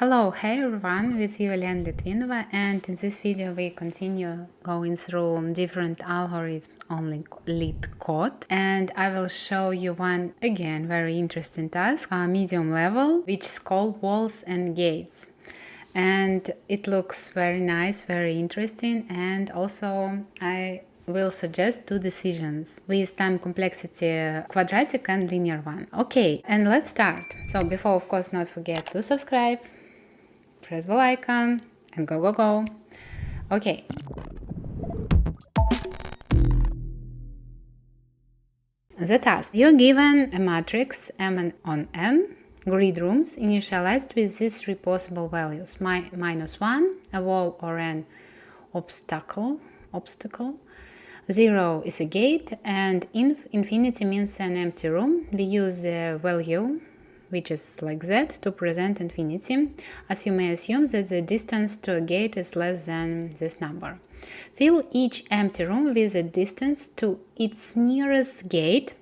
Hello, hey everyone, with you Elena Litvinova, and in this video we continue going through different algorithms on Leetcode, and I will show you one, again, very interesting task, medium level, which is called walls and gates. And it looks very nice, very interesting, and also I will suggest two decisions with time complexity quadratic and linear one. Okay, and let's start. So before, of course, not forget to subscribe, press the icon, and go. Okay. The task. You're given a matrix M on N, grid rooms initialized with these three possible values: -1, a wall or an obstacle, 0 is a gate, and infinity means an empty room. We use the value, which is like that, to present infinity, as you may assume that the distance to a gate is less than this number. Fill each empty room with a distance to its nearest gate.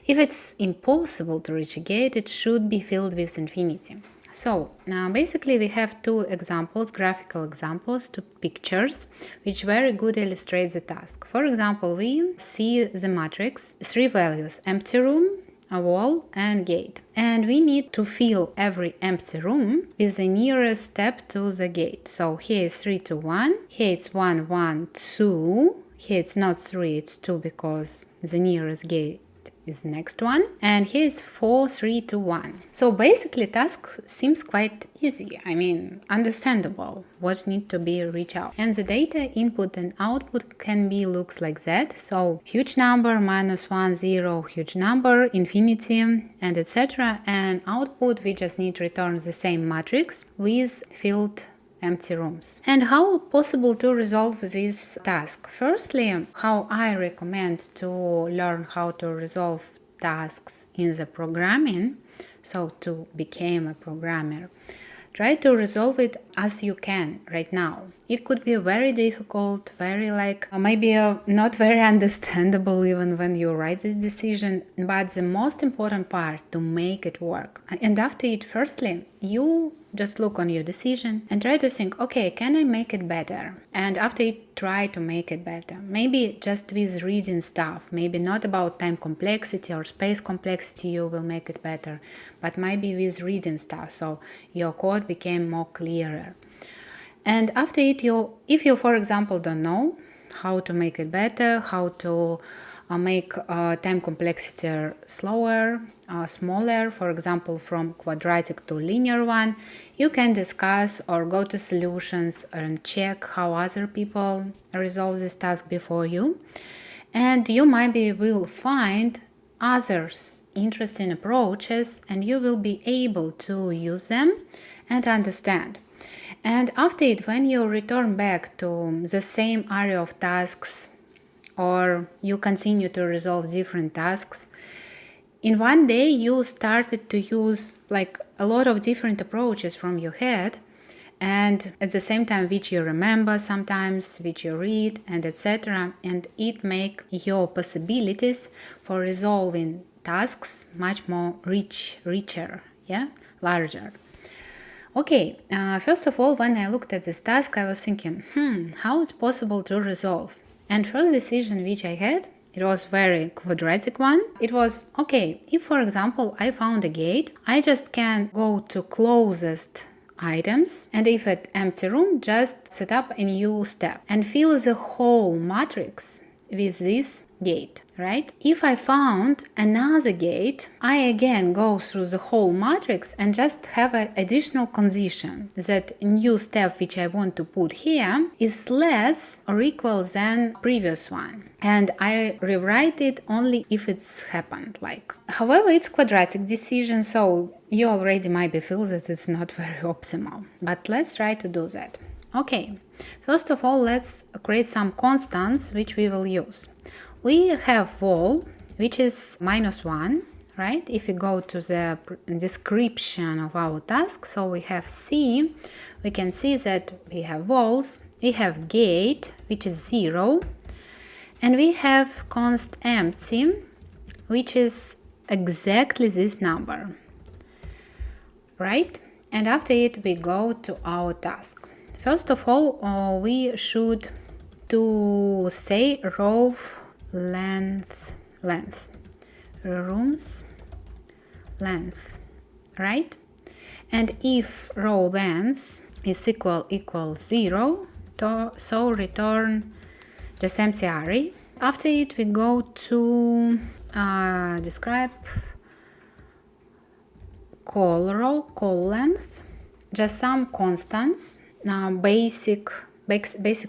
If it's impossible to reach a gate, it should be filled with infinity. So now basically we have two examples, graphical examples, two pictures, which very good illustrate the task. For example, we see the matrix, three values: empty room, a wall, and gate. And we need to fill every empty room with the nearest step to the gate. So here is 3 to 1, here it's 1, 1, 2, here it's not 3, it's 2 because the nearest gate is next one, and here is 4, 3 to 1. So basically task seems quite easy, understandable what need to be reached out. And the data input and output can be looks like that. So huge number, -1, 0, huge number, infinity, and etc. And output, we just need to return the same matrix with filled empty rooms. And how possible to resolve this task? Firstly, how I recommend to learn how to resolve tasks in the programming, so to become a programmer. Try to resolve it as you can right now. It could be very difficult, very maybe not very understandable even when you write this decision, but the most important part to make it work. And after it, firstly, you just look on your decision and try to think, okay, can I make it better? And after it, try to make it better. Maybe just with reading stuff, maybe not about time complexity or space complexity you will make it better, but maybe with reading stuff, so your code became more clearer. And after it, if you, for example, don't know how to make it better, how to make time complexity slower, smaller, for example, from quadratic to linear one, you can discuss or go to solutions and check how other people resolve this task before you. And you maybe will find others interesting approaches, and you will be able to use them and understand. And after it, when you return back to the same area of tasks, or you continue to resolve different tasks, in one day you started to use a lot of different approaches from your head, and at the same time which you remember sometimes, which you read, and etc. And it make your possibilities for resolving tasks much more richer, larger. Okay, first of all, when I looked at this task, I was thinking, how it's possible to resolve? And first decision which I had, it was very quadratic one. It was, okay, if for example I found a gate, I just can go to closest items, and if at empty room, just set up a new step and fill the whole matrix with this gate, right? If I found another gate, I again go through the whole matrix and just have an additional condition that new step which I want to put here is less or equal than previous one. And I rewrite it only if it's happened. However, it's quadratic decision, so you already maybe feel that it's not very optimal. But let's try to do that. Okay, first of all, let's create some constants which we will use. We have wall, which is -1, right? If we go to the description of our task, so we have C, we can see that we have walls, we have gate, which is 0, and we have const empty, which is exactly this number, right? And after it, we go to our task. First of all, we should to say row length, rooms length, right? And if row length is equal 0, so return just empty array. After it, we go to describe call row, call length, just some constants, basic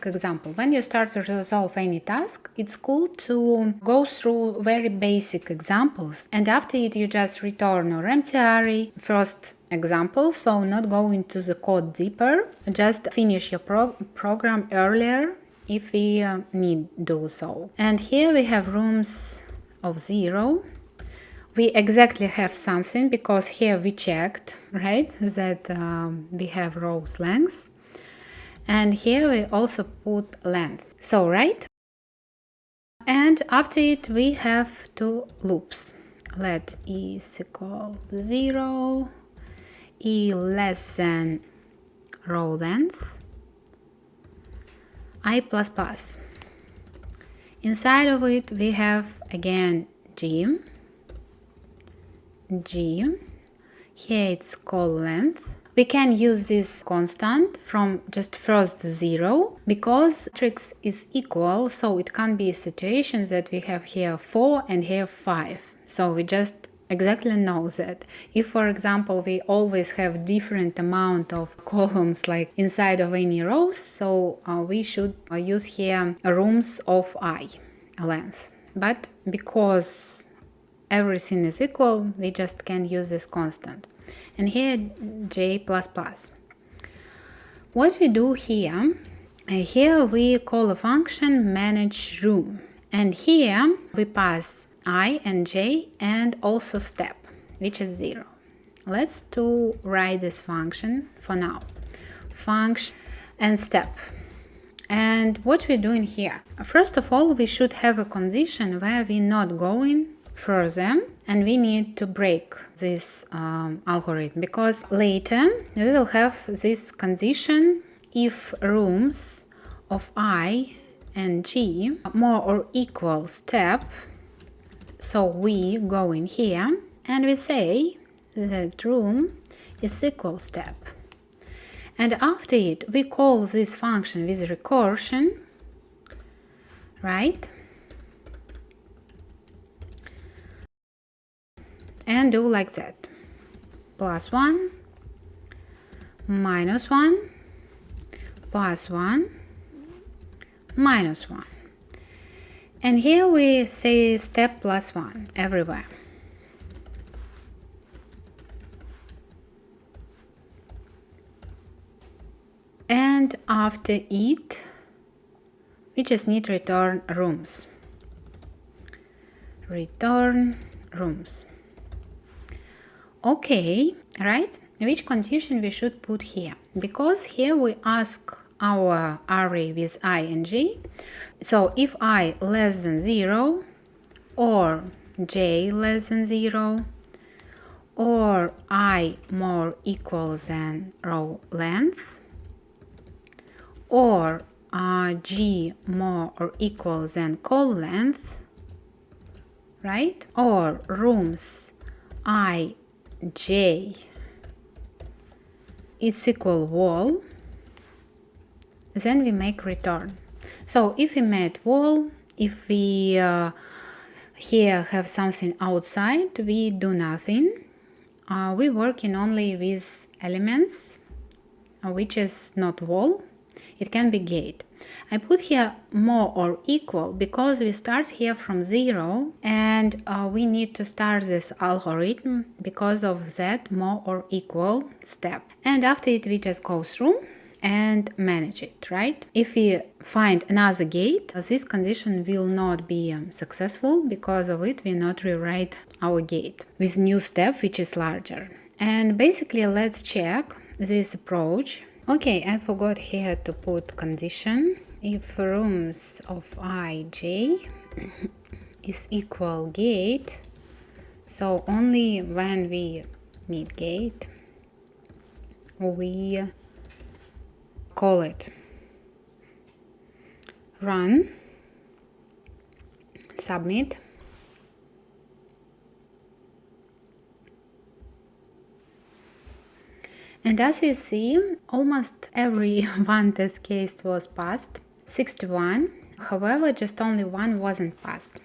example. When you start to resolve any task, it's cool to go through very basic examples, and after it you just return or empty array, first example, so not go into the code deeper, just finish your program earlier if we need do so. And here we have rooms of 0. We exactly have something because here we checked, right, that we have rows length. And here we also put length. So, right? And after it, we have two loops. Let e is equal 0, e less than row length, I plus plus. Inside of it, we have again g. Here it's call length. We can use this constant from just first 0 because matrix is equal, so it can't be a situation that we have here 4 and here 5. So we just exactly know that if, for example, we always have different amount of columns like inside of any rows, so we should use here rooms of I length. But because everything is equal, we just can use this constant. And here j plus plus. What we do here, here we call a function manage room, and here we pass I and j and also step, which is 0. Let's to write this function for now. Function and step. And what we're doing here, first of all, we should have a condition where we're not going further, and we need to break this algorithm, because later we will have this condition if rooms of I and G more or equal step. So we go in here and we say that room is equal step, and after it we call this function with recursion, right? And do like that. +1, -1, +1, -1. And here we say step +1 everywhere. And after it, we just need return rooms. Return rooms. Okay, right? Which condition we should put here? Because here we ask our array with I and j. So if I less than 0, or j less than 0, or I more equal than row length, or g more or equal than call length, right? Or rooms I j is equal wall, then we make return. So if we made wall, if we here have something outside, we do nothing. We working only with elements, which is not wall. It can be gate. I put here more or equal because we start here from 0, and we need to start this algorithm because of that more or equal step. And after it, we just go through and manage it, right? If we find another gate, this condition will not be successful. Because of it, we not rewrite our gate with new step, which is larger. And basically, let's check this approach. Okay, I forgot here to put condition. If rooms of I, j is equal gate, so only when we meet gate, we call it. Run, submit. And as you see, almost every one test case was passed, 61. However, just only one wasn't passed,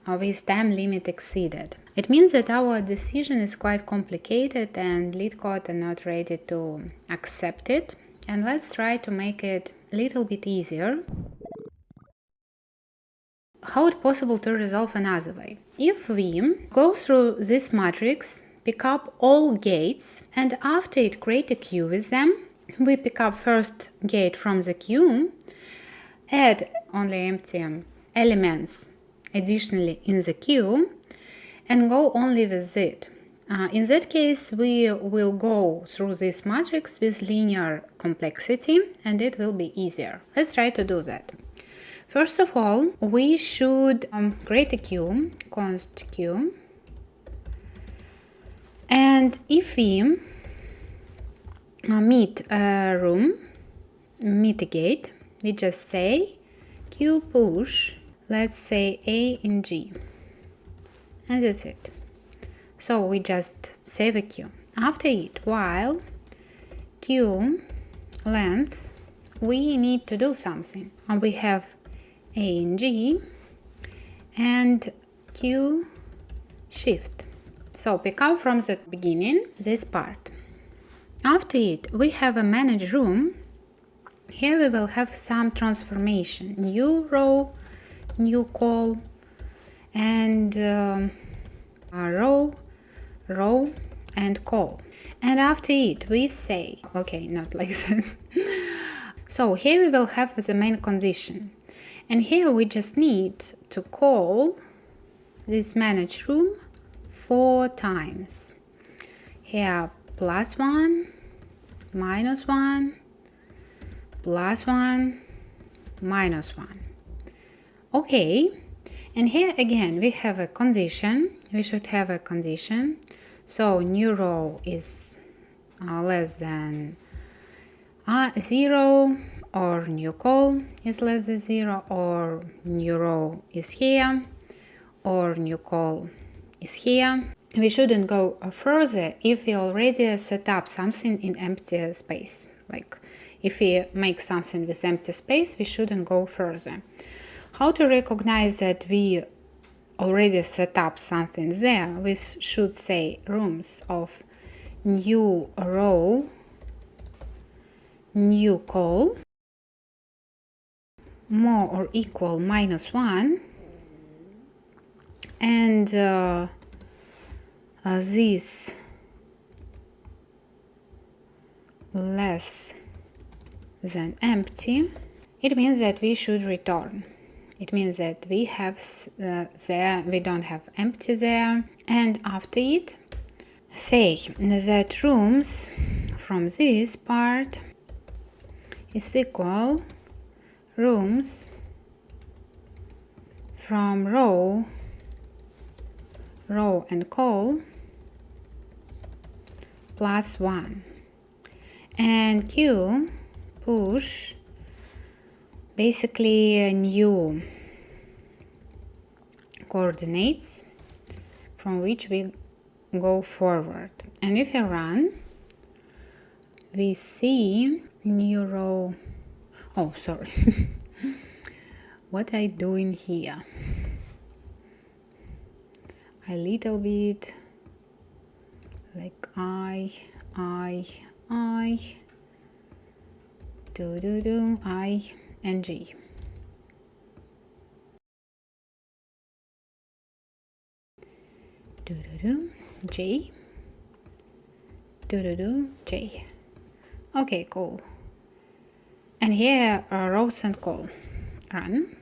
with time limit exceeded. It means that our decision is quite complicated and Leetcode are not ready to accept it. And let's try to make it a little bit easier. How it's possible to resolve another way? If we go through this matrix, pick up all gates, and after it create a queue with them, we pick up first gate from the queue, add only empty elements additionally in the queue, and go only with it. In that case, we will go through this matrix with linear complexity, and it will be easier. Let's try to do that. First of all, we should create a queue, const queue. And if we meet a room, meet a gate, we just say queue push, let's say A and G. And that's it. So we just save a queue. After it, while queue length, we need to do something. And we have A and G and queue shift. So pick up from the beginning this part. After it, we have a manage room. Here we will have some transformation. New row, new call, and row, and call. And after it, we say, okay, not like that. So here we will have the main condition. And here we just need to call this manage room 4 times. Here +1, -1, +1, -1. Okay, and here again we have a condition. We should have a condition. So new row is less than 0, or new call is less than 0, or new row is here, or new call is here. We shouldn't go further if we already set up something in empty space. Like if we make something with empty space, we shouldn't go further. How to recognize that we already set up something there? We should say rooms of new row, new call, more or equal -1, and this less than empty. It means that we should return. It means that we have there, we don't have empty there. And after it, say that rooms from this part is equal rooms from row and call +1. And queue push basically new coordinates from which we go forward. And if you run, we see new row. Oh, sorry. What I doing here? A little bit like I, do, I and G. J, J. Okay, cool. And here are rows and call. Run,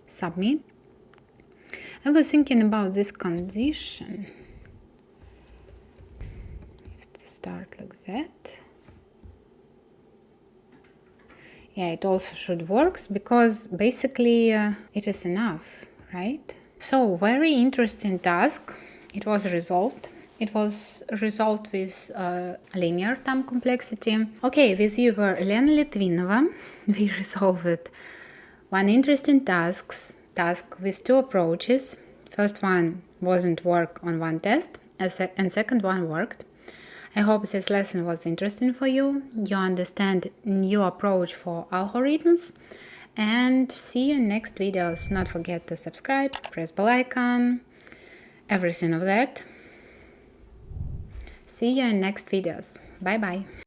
submit. I was thinking about this condition. If to start like that. Yeah, it also should work because basically it is enough, right? So very interesting task. It was resolved. it was resolved with linear time complexity. Okay, with you were Elena Litvinova. We resolved one interesting task with two approaches. First one wasn't work on one test, and second one worked. I hope this lesson was interesting for you. You understand new approach for algorithms. And see you in next videos. Not forget to subscribe, press bell icon, everything of that. See you in next videos. Bye bye.